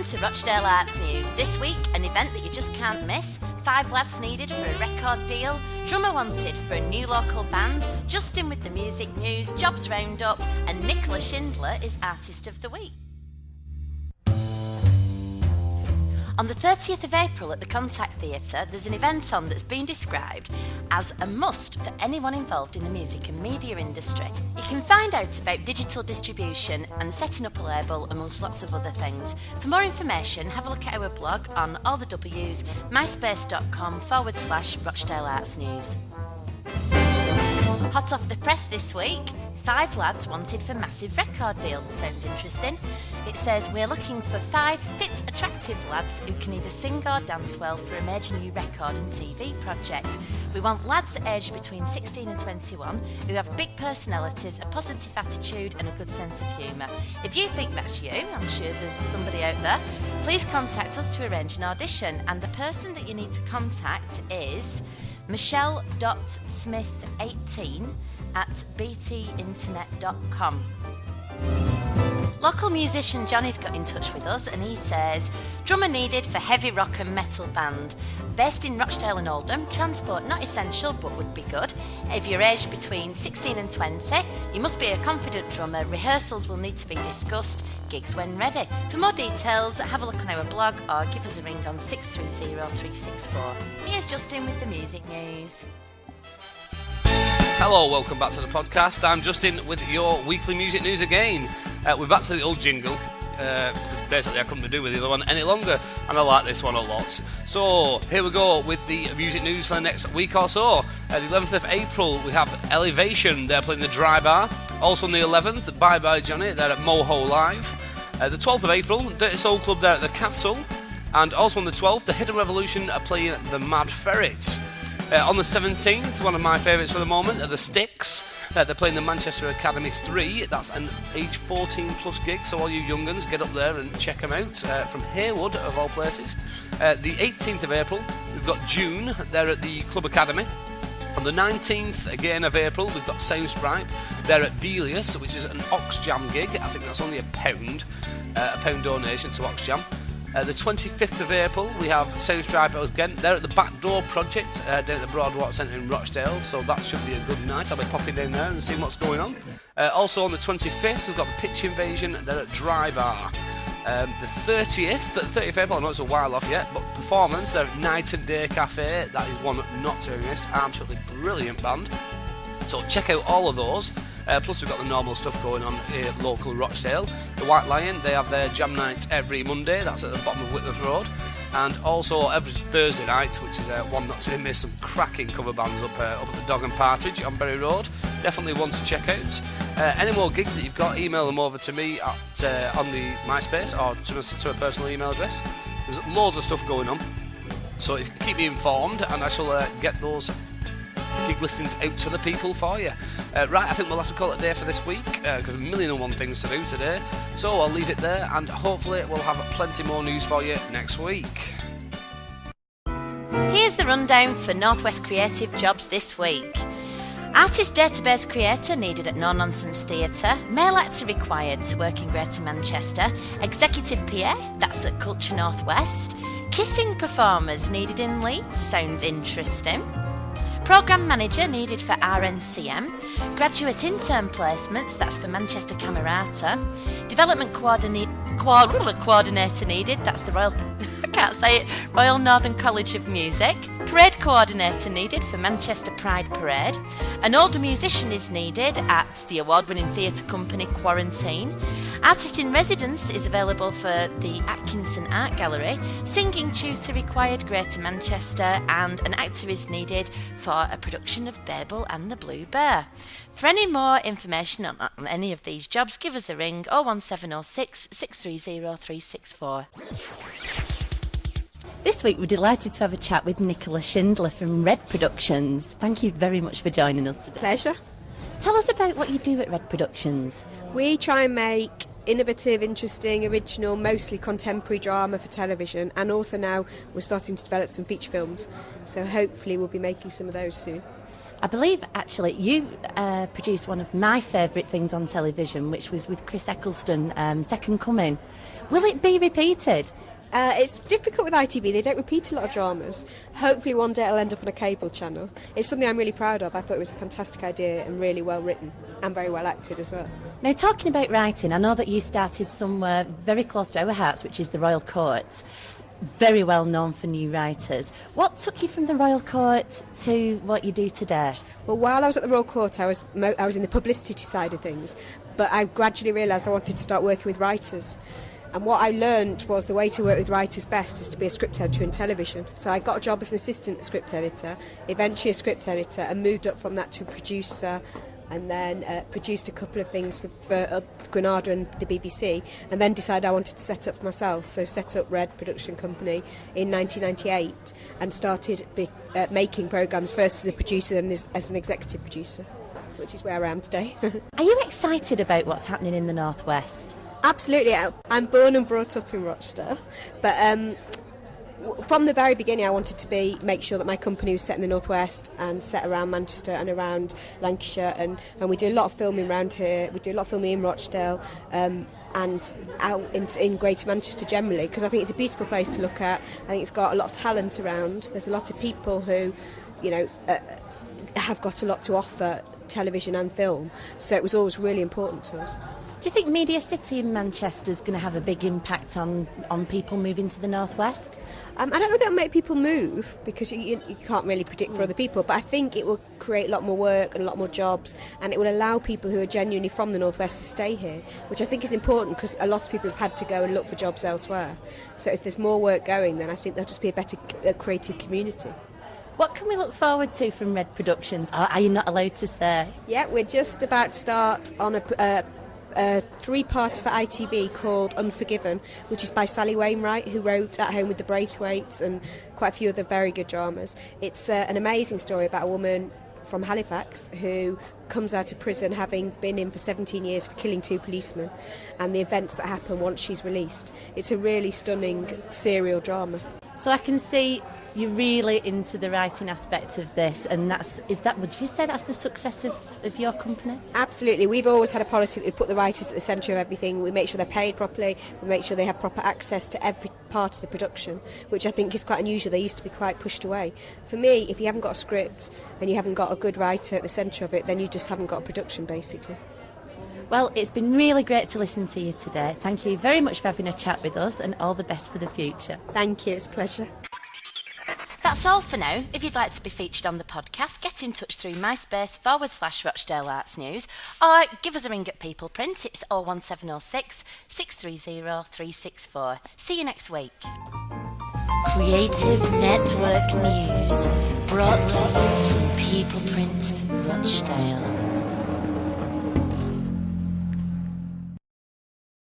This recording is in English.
to Rochdale Arts News. This week, an event that you just can't miss. 5 lads needed for a record deal, drummer wanted for a new local band, Justin with the music news, jobs roundup, and Nicola Schindler is Artist of the Week. On the 30th of April at the Contact Theatre, there's an event on that's been described as a must for anyone involved in the music and media industry. You can find out about digital distribution and setting up a label amongst lots of other things. For more information, have a look at our blog on all the W's, myspace.com/Rochdale Arts News. Hot off the press this week, 5 lads wanted for massive record deal. Sounds interesting. It says, we're looking for 5 fit, attractive lads who can either sing or dance well for a major new record and TV project. We want lads aged between 16 and 21 who have big personalities, a positive attitude and a good sense of humour. If you think that's you, I'm sure there's somebody out there, please contact us to arrange an audition, and the person that you need to contact is michelle.smith18@btinternet.com. Local musician Johnny's got in touch with us and he says, drummer needed for heavy rock and metal band. Based in Rochdale and Oldham, transport not essential but would be good. If you're aged between 16 and 20, you must be a confident drummer. Rehearsals will need to be discussed. Gigs when ready. For more details, have a look on our blog or give us a ring on 630-364. Here's Justin with the music news. Hello, welcome back to the podcast. I'm Justin with your weekly music news again. We're back to the old jingle, because basically I couldn't do with the other one any longer, and I like this one a lot. So, here we go with the music news for the next week or so. The 11th of April, we have Elevation, they're playing the Dry Bar. Also on the 11th, Bye Bye Johnny, they're at Moho Live. The 12th of April, Dirty Soul Club, they're at the Castle. And also on the 12th, the Hidden Revolution are playing the Mad Ferret. On the 17th, one of my favourites for the moment are the Sticks. They're playing the Manchester Academy 3. That's an age 14 plus gig, so all you young uns get up there and check them out from Haywood, of all places. The 18th of April, we've got June. They're at the Club Academy. On the 19th, again of April, we've got Soundstripe. They're at Delius, which is an Oxjam gig. I think that's only a pound donation to Oxjam. The 25th of April, we have Soundstripe again. They're at the Backdoor Project down at the Broadwater Centre in Rochdale, so that should be a good night. I'll be popping down there and seeing what's going on. Also on the 25th, we've got the Pitch Invasion. They're at Dry Bar. The 30th of April, I know it's a while off yet, but Performance, they're at Night and Day Cafe. That is one not to miss. Absolutely brilliant band. So check out all of those. Plus we've got the normal stuff going on here local Rochdale. The White Lion, they have their jam nights every Monday. That's at the bottom of Whitworth Road. And also every Thursday night, which is one not to miss, some cracking cover bands up at the Dog and Partridge on Bury Road. Definitely one to check out. Any more gigs that you've got, email them over to me at on the MySpace or to a personal email address. There's loads of stuff going on. So if you can keep me informed, and I shall get those gig listings out to the people for you. Right, I think we'll have to call it a day for this week because a million and one things to do today. So I'll leave it there, and hopefully we'll have plenty more news for you next week. Here's the rundown for Northwest Creative jobs this week. Artist database creator needed at No Nonsense Theatre. Male actor required to work in Greater Manchester. Executive PA, that's at Culture Northwest. Kissing performers needed in Leeds. Sounds interesting. Programme manager needed for RNCM. Graduate intern placements, that's for Manchester Camerata. Development coordinator needed, that's the Royal Northern College of Music. Parade coordinator needed for Manchester Pride Parade. An older musician is needed at the award-winning theatre company Quarantine. Artist in residence is available for the Atkinson Art Gallery. Singing tutor required, Greater Manchester, and an actor is needed for a production of Babel and the Blue Bear. For any more information on any of these jobs, give us a ring 01706 630 364. This week we're delighted to have a chat with Nicola Schindler from Red Productions. Thank you very much for joining us today. Pleasure. Tell us about what you do at Red Productions. We try and make innovative, interesting, original, mostly contemporary drama for television, and also now we're starting to develop some feature films, so hopefully we'll be making some of those soon. I believe, actually, you produced one of my favourite things on television, which was with Chris Eccleston, Second Coming. Will it be repeated? It's difficult with ITV. They don't repeat a lot of dramas. Hopefully one day it'll end up on a cable channel. It's something I'm really proud of. I thought it was a fantastic idea and really well written and very well acted as well. Now, talking about writing, I know that you started somewhere very close to our hearts, which is the Royal Court. Very well known for new writers. What took you from the Royal Court to what you do today? Well, while I was at the Royal Court, I was in the publicity side of things, but I gradually realised I wanted to start working with writers. And what I learned was the way to work with writers best is to be a script editor in television. So I got a job as an assistant script editor, eventually a script editor, and moved up from that to a producer, and then produced a couple of things for Granada and the BBC, and then decided I wanted to set up for myself. So set up Red Production Company in 1998 and started making programmes first as a producer then as an executive producer, which is where I am today. Are you excited about what's happening in the North West? Absolutely. I'm born and brought up in Rochdale, but from the very beginning I wanted to make sure that my company was set in the Northwest and set around Manchester and around Lancashire, and we do a lot of filming around here. We do a lot of filming in Rochdale and out in Greater Manchester generally, because I think it's a beautiful place to look at. I think it's got a lot of talent around. There's a lot of people who, have got a lot to offer, television and film, so it was always really important to us. Do you think Media City in Manchester is going to have a big impact on people moving to the North West? I don't know if it'll make people move, because you can't really predict for other people, but I think it will create a lot more work and a lot more jobs, and it will allow people who are genuinely from the North West to stay here, which I think is important because a lot of people have had to go and look for jobs elsewhere. So if there's more work going, then I think there'll just be a better creative community. What can we look forward to from Red Productions? Or are you not allowed to say? Yeah, we're just about to start on a three-parter for ITV called Unforgiven, which is by Sally Wainwright, who wrote At Home with the Braithwaites and quite a few other very good dramas. It's an amazing story about a woman from Halifax who comes out of prison having been in for 17 years for killing 2 policemen, and the events that happen once she's released. It's a really stunning serial drama. So I can see you're really into the writing aspect of this, and would you say that's the success of your company? Absolutely. We've always had a policy that we put the writers at the centre of everything. We make sure they're paid properly, we make sure they have proper access to every part of the production, which I think is quite unusual. They used to be quite pushed away. For me, if you haven't got a script and you haven't got a good writer at the centre of it, then you just haven't got a production, basically. Well, it's been really great to listen to you today. Thank you very much for having a chat with us, and all the best for the future. Thank you, it's a pleasure. That's all for now. If you'd like to be featured on the podcast, get in touch through MySpace/Rochdale Arts News, or give us a ring at People Print. It's 01706 630 364. See you next week. Creative Network News, brought to you from People Print Rochdale.